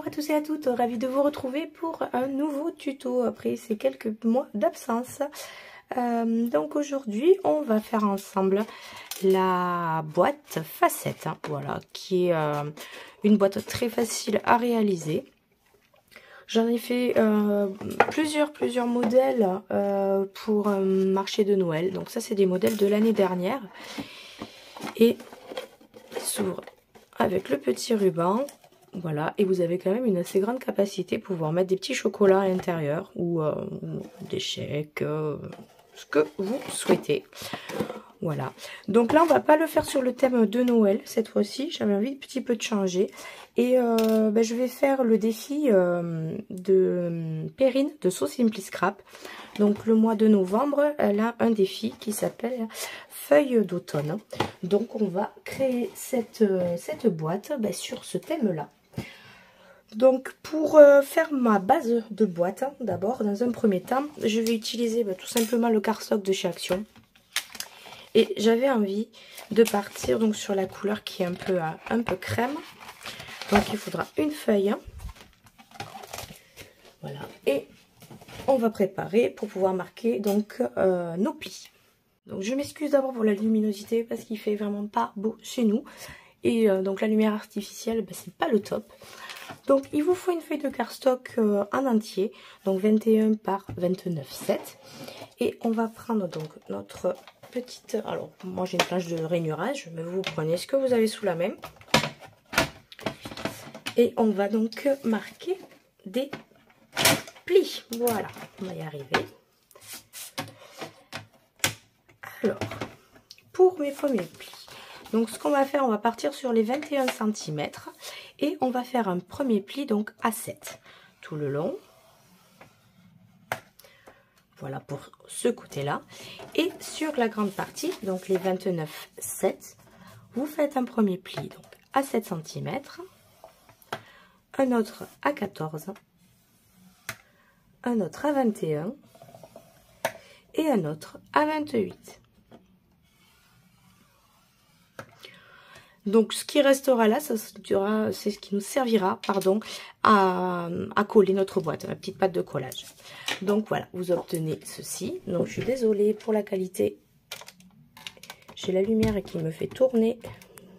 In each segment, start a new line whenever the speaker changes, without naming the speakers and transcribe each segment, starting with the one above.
à tous et à toutes, ravie de vous retrouver pour un nouveau tuto après ces quelques mois d'absence. Donc aujourd'hui on va faire ensemble la boîte facette, hein, voilà, qui est une boîte très facile à réaliser. J'en ai fait plusieurs modèles pour un marché de Noël, donc ça c'est des modèles de l'année dernière. Et il s'ouvre avec le petit ruban. Voilà, et vous avez quand même une assez grande capacité pour pouvoir mettre des petits chocolats à l'intérieur ou des chèques, ce que vous souhaitez. Voilà, donc là on va pas le faire sur le thème de Noël cette fois-ci, j'avais envie un petit peu de changer. Et je vais faire le défi de Perrine de So Simply Scrap. Donc le mois de novembre, elle a un défi qui s'appelle Feuilles d'automne. Donc on va créer cette boîte sur ce thème-là. Donc pour faire ma base de boîte, d'abord dans un premier temps, je vais utiliser tout simplement le cardstock de chez Action. Et j'avais envie de partir donc sur la couleur qui est un peu crème. Donc il faudra une feuille. Voilà. Et on va préparer pour pouvoir marquer donc nos plis. Donc je m'excuse d'abord pour la luminosité parce qu'il fait vraiment pas beau chez nous. Et donc la lumière artificielle, c'est pas le top. Donc il vous faut une feuille de cardstock en entier, donc 21 par 29,7. Et on va prendre donc notre petite... Alors moi j'ai une planche de rainurage, mais vous prenez ce que vous avez sous la main. Et on va donc marquer des plis. Voilà, on va y arriver. Alors, pour mes premiers plis, donc ce qu'on va faire, on va partir sur les 21 cm et on va faire un premier pli donc à 7 tout le long. Voilà pour ce côté-là. Et sur la grande partie, donc les 29,7, vous faites un premier pli donc à 7 cm, un autre à 14, un autre à 21 et un autre à 28. Donc ce qui restera là, c'est ce qui nous servira, pardon, à coller notre boîte, ma petite pâte de collage. Donc voilà, vous obtenez ceci. Donc je suis désolée pour la qualité. J'ai la lumière qui me fait tourner.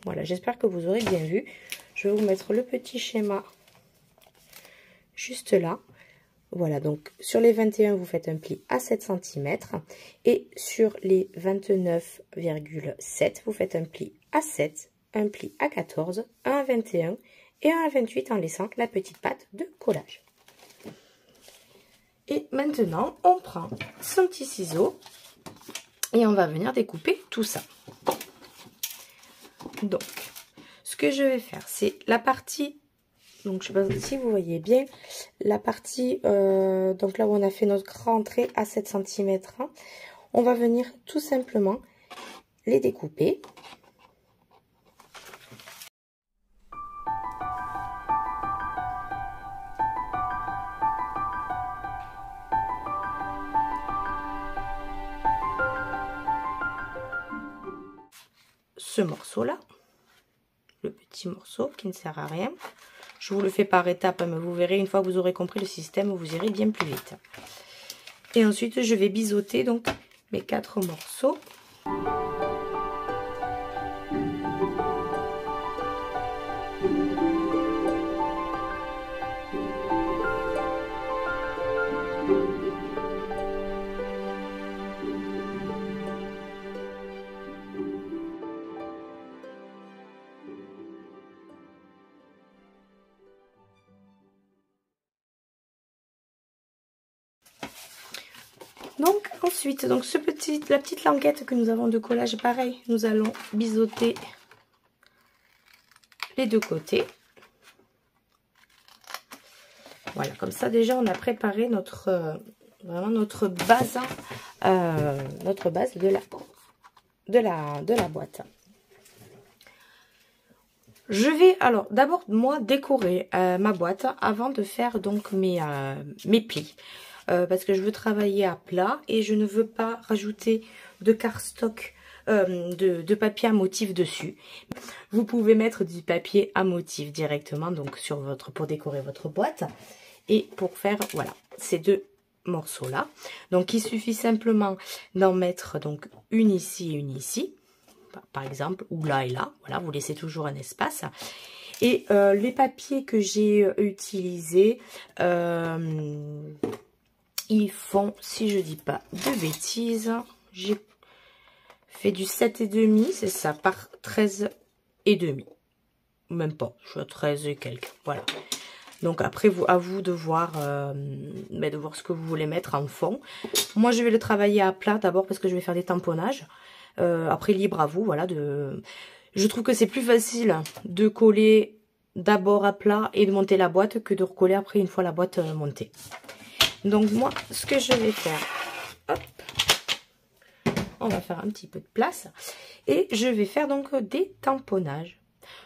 Voilà, j'espère que vous aurez bien vu. Je vais vous mettre le petit schéma juste là. Voilà, donc sur les 21, vous faites un pli à 7 cm. Et sur les 29,7, vous faites un pli à 7, un pli à 14, un à 21 et un à 28 en laissant la petite patte de collage. Et maintenant, on prend son petit ciseau et on va venir découper tout ça. Donc, ce que je vais faire, c'est la partie... Donc, je ne sais pas si vous voyez bien la partie, donc là où on a fait notre rentrée à 7 cm, hein, on va venir tout simplement les découper. Ce morceau-là, le petit morceau qui ne sert à rien. Je vous le fais par étapes, mais vous verrez, une fois que vous aurez compris le système, vous irez bien plus vite. Et ensuite, je vais biseauter donc mes 4 morceaux. Donc ensuite, donc la petite languette que nous avons de collage, pareil, nous allons biseauter les deux côtés. Voilà, comme ça déjà on a préparé vraiment notre base de la boîte. Je vais alors d'abord moi décorer ma boîte avant de faire donc mes plis. Parce que je veux travailler à plat et je ne veux pas rajouter de cardstock de papier à motif dessus. Vous pouvez mettre du papier à motif directement donc sur pour décorer votre boîte et pour faire voilà ces deux morceaux là. Donc il suffit simplement d'en mettre donc une ici et une ici par exemple, ou là et là. Voilà, vous laissez toujours un espace. Et les papiers que j'ai utilisés, ils font, si je dis pas de bêtises, j'ai fait du 7,5, c'est ça, par 13,5. Même pas, je suis à 13 et quelques, voilà. Donc après, à vous de voir ce que vous voulez mettre en fond. Moi, je vais le travailler à plat d'abord parce que je vais faire des tamponnages. Après, libre à vous, voilà. Je trouve que c'est plus facile de coller d'abord à plat et de monter la boîte que de recoller après une fois la boîte montée. Donc moi, ce que je vais faire, hop, on va faire un petit peu de place et je vais faire donc des tamponnages.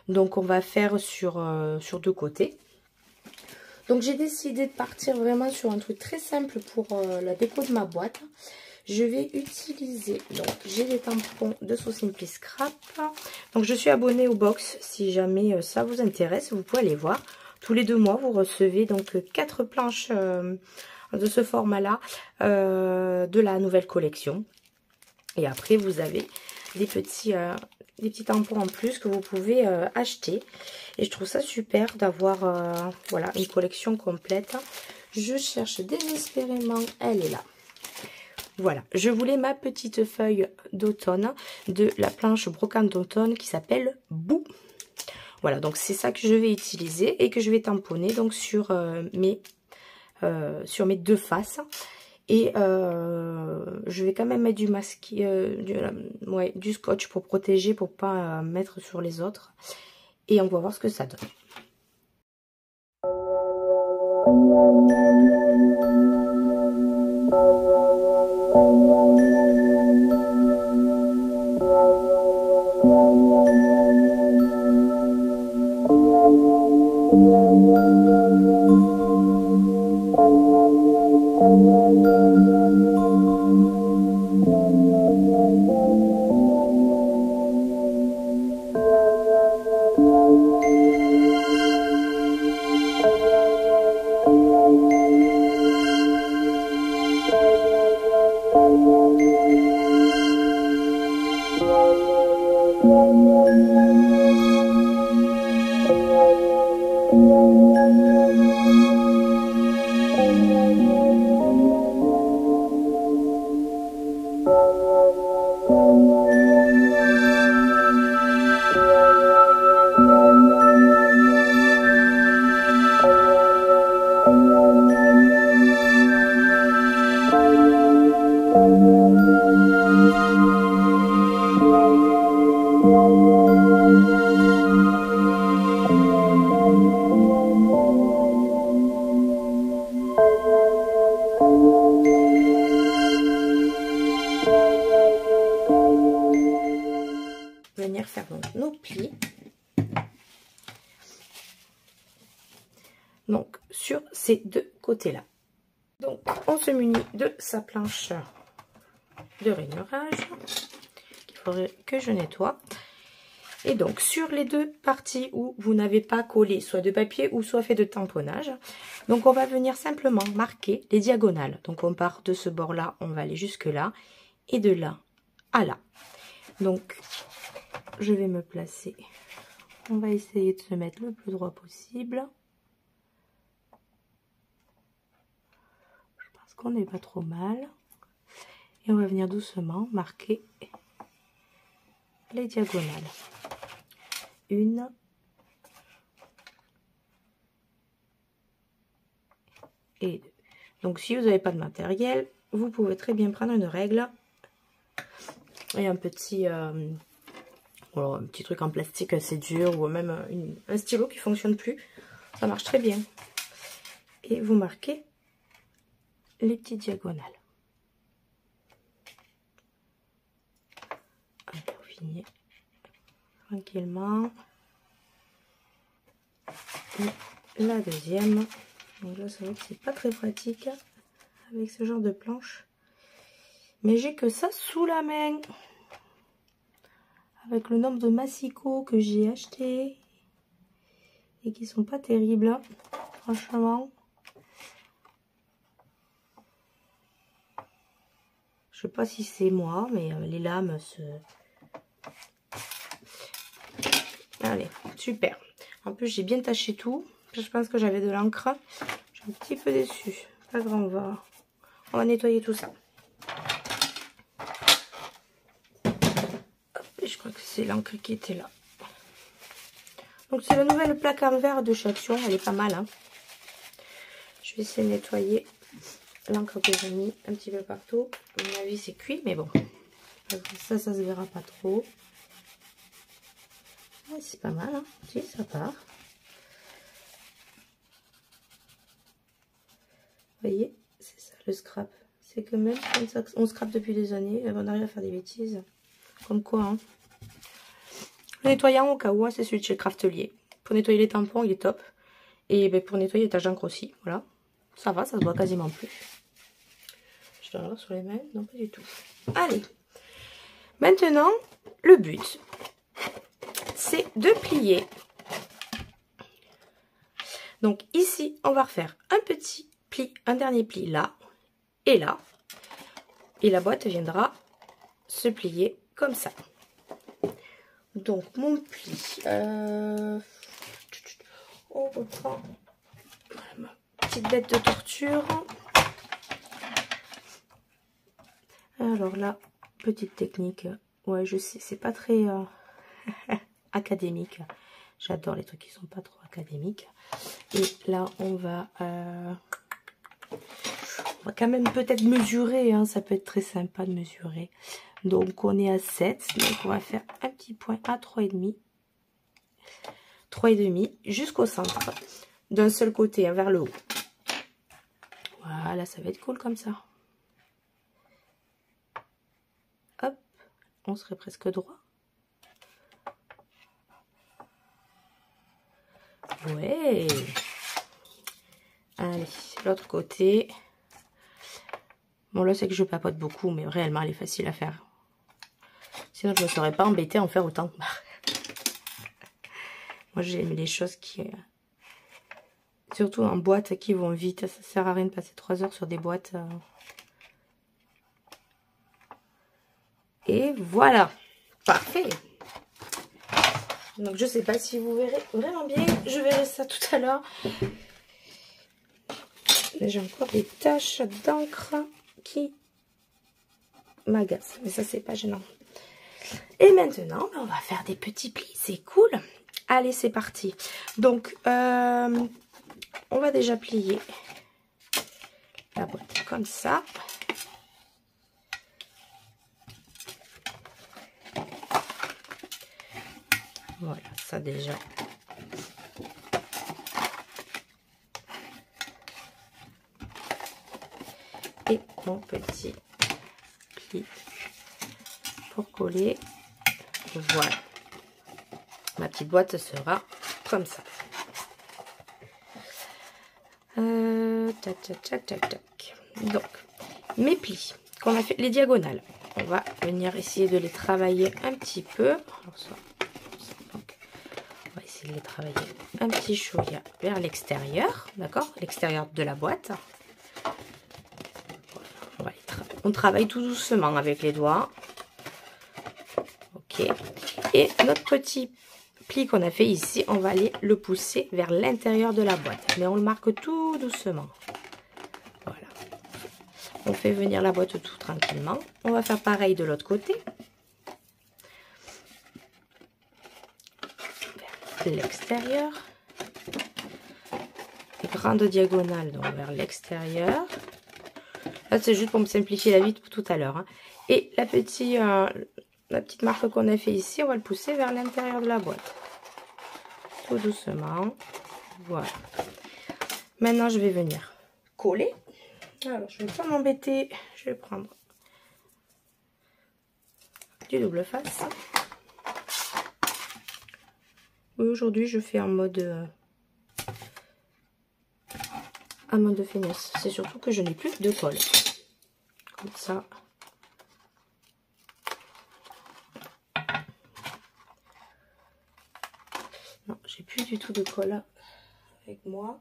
Donc on va faire sur deux côtés. Donc j'ai décidé de partir vraiment sur un truc très simple pour la déco de ma boîte. Je vais utiliser, donc j'ai des tampons de So Simply Scrap. Donc je suis abonnée au box, si jamais ça vous intéresse, vous pouvez aller voir. Tous les 2 mois, vous recevez donc 4 planches de ce format-là de la nouvelle collection. Et après, vous avez des petits tampons en plus que vous pouvez acheter. Et je trouve ça super d'avoir voilà, une collection complète. Je cherche désespérément, elle est là. Voilà, je voulais ma petite feuille d'automne de la planche brocante d'automne qui s'appelle Boo. Voilà, donc c'est ça que je vais utiliser et que je vais tamponner donc sur mes 2 faces. Et je vais quand même mettre du masque, du scotch pour protéger, pour pas mettre sur les autres. Et on va voir ce que ça donne. Venir faire donc nos plis. Donc sur ces 2 côtés-là. Donc on se munit de sa planche de rainurage qu'il faudrait que je nettoie. Et donc sur les 2 parties où vous n'avez pas collé soit de papier ou soit fait de tamponnage, donc on va venir simplement marquer les diagonales. Donc on part de ce bord-là, on va aller jusque là et de là à là. Donc je vais me placer. On va essayer de se mettre le plus droit possible. Je pense qu'on n'est pas trop mal. Et on va venir doucement marquer les diagonales. 1. Et 2. Donc si vous n'avez pas de matériel, vous pouvez très bien prendre une règle et un petit truc en plastique assez dur ou même un stylo qui fonctionne plus. Ça marche très bien. Et vous marquez les petites diagonales. Vous finissez tranquillement. Et la deuxième. Donc là, c'est vrai que c'est pas très pratique avec ce genre de planche. Mais j'ai que ça sous la main. avec le nombre de massicots que j'ai achetés et qui sont pas terribles, franchement. Je sais pas si c'est moi, mais les lames se... Allez, super. En plus, j'ai bien taché tout. Je pense que j'avais de l'encre. Je suis un petit peu déçue. Pas grave, on va nettoyer tout ça. Hop, et je crois que c'est l'encre qui était là. Donc, c'est la nouvelle plaque en verre de chez Action. Elle est pas mal, hein. Je vais essayer de nettoyer l'encre que j'ai mis un petit peu partout. À mon avis, c'est cuit, mais bon. Ça se verra pas trop. Ouais, c'est pas mal, hein. Si, ça part. Vous voyez, c'est ça le scrap. C'est que même quand on scrape depuis des années, on arrive à faire des bêtises. Comme quoi, hein. Le nettoyant au cas où, c'est celui de chez Craftelier. Pour nettoyer les tampons, il est top. Et ben, pour nettoyer les taches d'encre aussi, voilà. Ça va, ça se voit quasiment plus. Je dois l'avoir sur les mains, non pas du tout. Allez. Maintenant, le but, c'est de plier. Donc ici, on va refaire un petit pli, un dernier pli là et là. Et la boîte viendra se plier comme ça. Donc mon pli, on reprend ma petite bête de torture. Alors là, petite technique, ouais je sais, c'est pas très académique. J'adore les trucs qui sont pas trop académiques. Et là on va quand même peut-être mesurer, hein, ça peut être très sympa de mesurer. Donc on est à 7, donc on va faire un petit point à 3,5. 3,5 jusqu'au centre. D'un seul côté, hein, vers le haut. Voilà, ça va être cool comme ça. Hop, on serait presque droit. Ouais. Allez, l'autre côté. Bon là c'est que je papote beaucoup, mais réellement elle est facile à faire. Sinon je ne me serais pas embêtée à en faire autant. Moi j'aime les choses qui... surtout en boîte qui vont vite. Ça sert à rien de passer 3 heures sur des boîtes. Et voilà. Parfait. Donc je sais pas si vous verrez vraiment bien. Je verrai ça tout à l'heure. J'ai encore des taches d'encre qui m'agacent. Mais ça c'est pas gênant. Et maintenant, on va faire des petits plis. C'est cool. Allez, c'est parti. Donc, on va déjà plier la boîte comme ça. Voilà, ça déjà. Et mon petit pli pour coller. Voilà. Ma petite boîte sera comme ça. Tac, tac, tac, tac, tac. Donc, mes plis qu'on a fait, les diagonales, on va venir essayer de les travailler un petit peu. Alors, donc, on va essayer de les travailler un petit chouïa vers l'extérieur, d'accord? L'extérieur de la boîte. Voilà, on travaille tout doucement avec les doigts. Ok. Et notre petit pli qu'on a fait ici, on va aller le pousser vers l'intérieur de la boîte. Mais on le marque tout doucement. Voilà. On fait venir la boîte tout tranquillement. On va faire pareil de l'autre côté. Vers l'extérieur. Grande diagonale, donc vers l'extérieur. Là, c'est juste pour me simplifier la vie pour tout à l'heure. Hein. Et la petite marque qu'on a fait ici, on va le pousser vers l'intérieur de la boîte. Tout doucement. Voilà. Maintenant, je vais venir coller. Alors, je ne vais pas m'embêter. Je vais prendre du double face. Aujourd'hui, je fais en mode feignasse. C'est surtout que je n'ai plus de colle. Comme ça. Non, j'ai plus du tout de colle avec moi.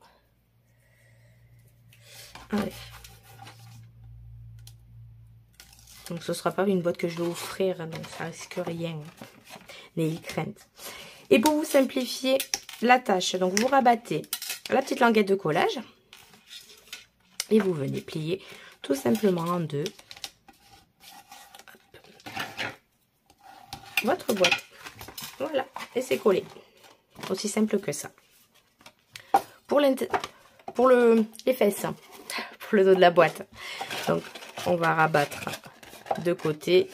Allez. Donc ce sera pas une boîte que je vais offrir, donc ça risque rien. N'ayez crainte. Et pour vous simplifier la tâche, donc vous rabattez la petite languette de collage et vous venez plier tout simplement en deux votre boîte. Voilà, et c'est collé. Aussi simple que ça. Pour les fesses, pour le dos de la boîte. Donc on va rabattre deux côtés,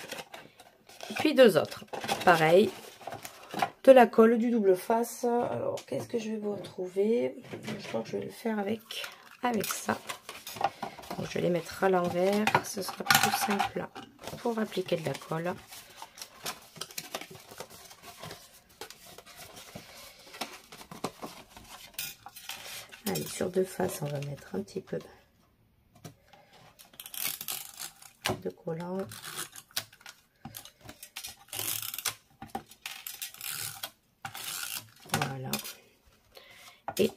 puis deux autres. Pareil, de la colle, du double face. Alors qu'est-ce que je vais vous retrouver? Je crois que je vais le faire avec ça. Donc, je vais les mettre à l'envers, ce sera plus simple pour appliquer de la colle. Allez, sur deux faces, on va mettre un petit peu de collant. Voilà. Et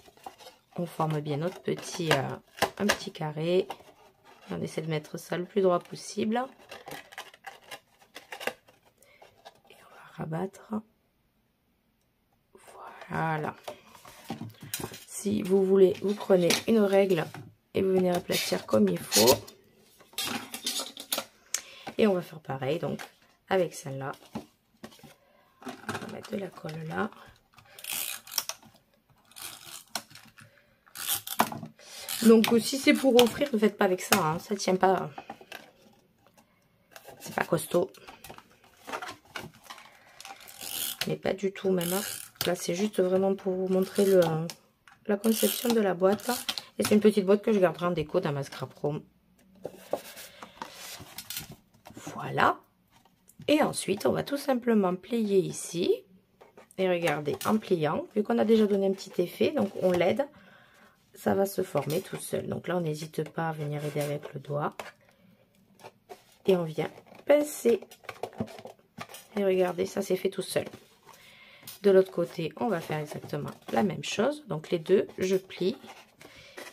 on forme bien notre petit, un petit carré. On essaie de mettre ça le plus droit possible. Et on va rabattre. Voilà. Si vous voulez, vous prenez une règle et vous venez aplatir comme il faut. Et on va faire pareil, donc, avec celle-là. On va mettre de la colle là. Donc, si c'est pour offrir, ne faites pas avec ça, hein. Ça tient pas. C'est pas costaud. Mais pas du tout, même. Là, c'est juste vraiment pour vous montrer la conception de la boîte. Et c'est une petite boîte que je garderai en déco dans ma scrap room. Voilà. Et ensuite, on va tout simplement plier ici. Et regardez, en pliant, vu qu'on a déjà donné un petit effet, donc on l'aide, ça va se former tout seul. Donc là, on n'hésite pas à venir aider avec le doigt. Et on vient pincer. Et regardez, ça s'est fait tout seul. De l'autre côté, on va faire exactement la même chose. Donc les deux, je plie.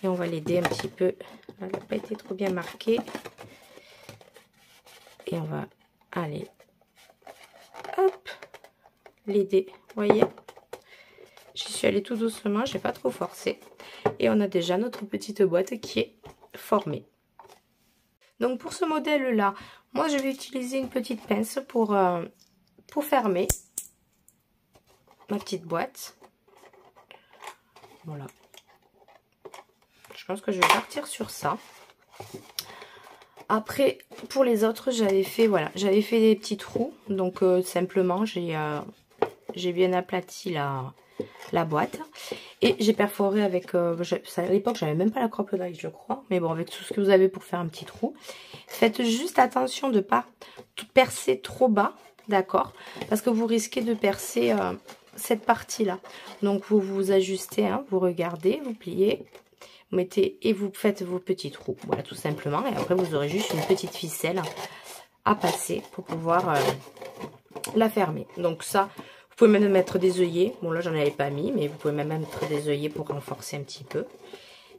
Et on va l'aider un petit peu. Elle n'a pas été trop bien marquée. Et on va aller, hop, l'aider. Vous voyez, j'y suis allée tout doucement, j'ai pas trop forcé. Et on a déjà notre petite boîte qui est formée. Donc pour ce modèle-là, moi je vais utiliser une petite pince pour fermer ma petite boîte. Voilà. Je pense que je vais partir sur ça. Après, pour les autres, j'avais fait, voilà, j'avais fait des petits trous. Donc, simplement, j'ai bien aplati la boîte. Et j'ai perforé avec, à l'époque, j'avais même pas la crop knife, je crois. Mais bon, avec tout ce que vous avez pour faire un petit trou. Faites juste attention de ne pas percer trop bas, d'accord? Parce que vous risquez de percer cette partie-là. Donc, vous ajustez, hein, vous regardez, vous pliez. Vous mettez et vous faites vos petits trous, voilà, tout simplement. Et après, vous aurez juste une petite ficelle à passer pour pouvoir la fermer. Donc ça, vous pouvez même mettre des œillets. Bon, là, j'en avais pas mis, mais vous pouvez même mettre des œillets pour renforcer un petit peu.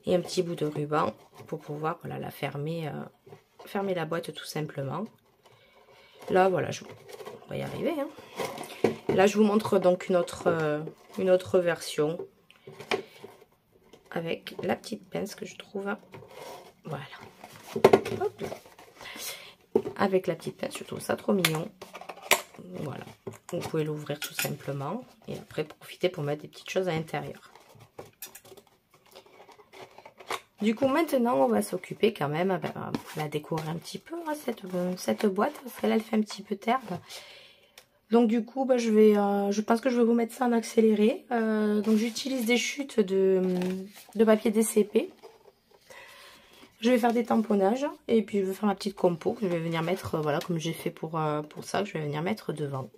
Et un petit bout de ruban pour pouvoir, voilà, la fermer, fermer la boîte tout simplement. Là, voilà, on va y arriver. Hein. Là, je vous montre donc une autre version. Avec la petite pince que je trouve, voilà. Hop là. Avec la petite pince, je trouve ça trop mignon. Voilà, vous pouvez l'ouvrir tout simplement et après profiter pour mettre des petites choses à l'intérieur. Du coup, maintenant, on va s'occuper quand même, à la décorer un petit peu, hein, cette boîte, parce qu'elle elle fait un petit peu terbe. Donc du coup, bah, je pense que je vais vous mettre ça en accéléré. Donc j'utilise des chutes de papier DCP. Je vais faire des tamponnages et puis je vais faire ma petite compo. Je vais venir mettre, voilà, comme j'ai fait pour ça, je vais venir mettre devant.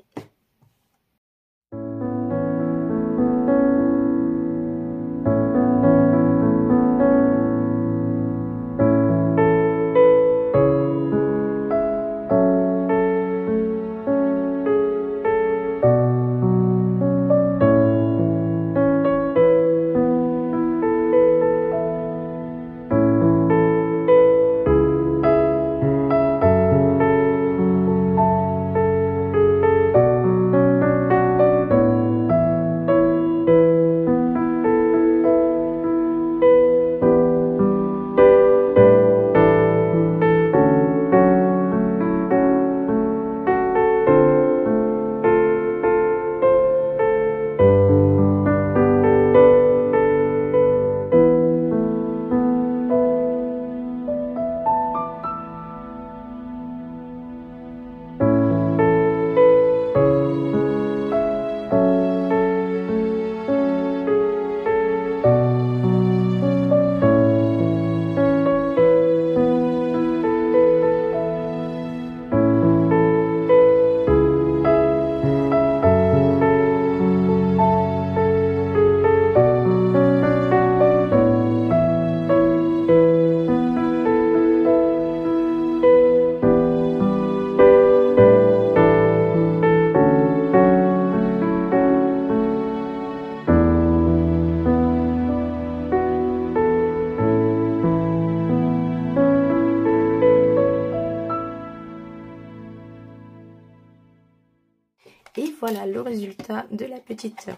Et voilà le résultat de la petite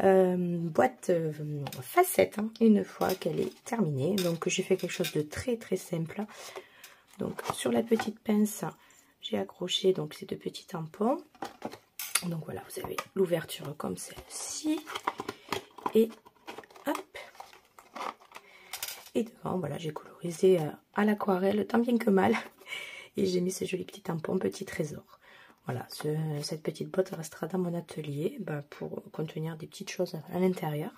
boîte facette, hein, une fois qu'elle est terminée. Donc j'ai fait quelque chose de très simple. Donc sur la petite pince, j'ai accroché donc ces deux petits tampons. Donc voilà, vous avez l'ouverture comme celle-ci. Et hop. Et devant, voilà, j'ai colorisé à l'aquarelle tant bien que mal. Et j'ai mis ce joli petit tampon, petit trésor. Voilà, cette petite boîte restera dans mon atelier pour contenir des petites choses à l'intérieur.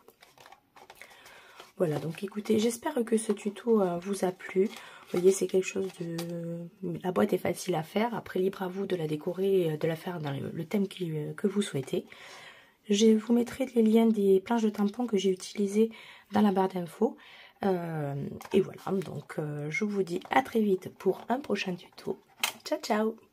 Voilà, donc écoutez, j'espère que ce tuto vous a plu. Vous voyez, c'est quelque chose de... La boîte est facile à faire. Après, libre à vous de la décorer, de la faire dans le thème que vous souhaitez. Je vous mettrai les liens des planches de tampons que j'ai utilisées dans la barre d'infos. Et voilà, donc je vous dis à très vite pour un prochain tuto. Ciao, ciao!